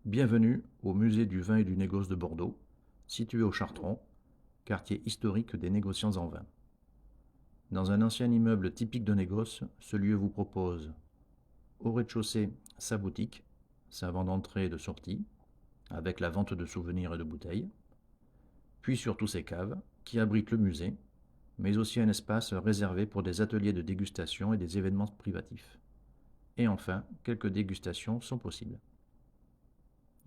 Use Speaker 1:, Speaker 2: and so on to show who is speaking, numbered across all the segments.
Speaker 1: Bienvenue au musée du vin et du négoce de Bordeaux, situé au Chartron, quartier historique des négociants en vin. Dans un ancien immeuble typique de négoce, ce lieu vous propose au rez-de-chaussée sa boutique, servant d'entrée et de sortie, avec la vente de souvenirs et de bouteilles, puis surtout ses caves, qui abritent le musée, mais aussi un espace réservé pour des ateliers de dégustation et des événements privatifs. Et enfin, quelques dégustations sont possibles.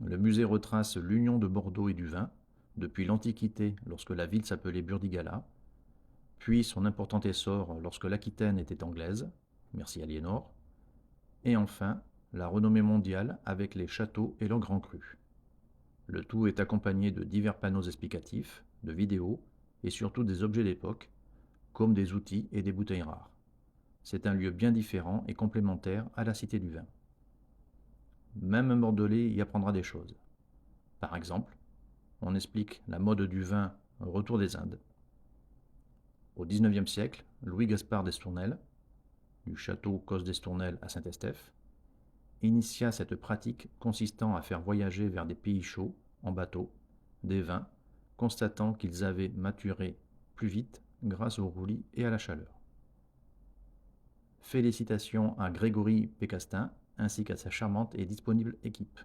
Speaker 1: Le musée retrace l'union de Bordeaux et du vin, depuis l'Antiquité lorsque la ville s'appelait Burdigala, puis son important essor lorsque l'Aquitaine était anglaise, merci Aliénor, et enfin la renommée mondiale avec les châteaux et leurs grands crus. Le tout est accompagné de divers panneaux explicatifs, de vidéos et surtout des objets d'époque, comme des outils et des bouteilles rares. C'est un lieu bien différent et complémentaire à la Cité du Vin. Même un Bordelais y apprendra des choses. Par exemple, on explique la mode du vin au retour des Indes. Au XIXe siècle, Louis-Gaspard d'Estournel, du château Cos d'Estournel à Saint-Estèphe, initia cette pratique consistant à faire voyager vers des pays chauds, en bateau, des vins, constatant qu'ils avaient maturé plus vite grâce au roulis et à la chaleur. Félicitations à Grégory Pécastin ainsi qu'à sa charmante et disponible équipe.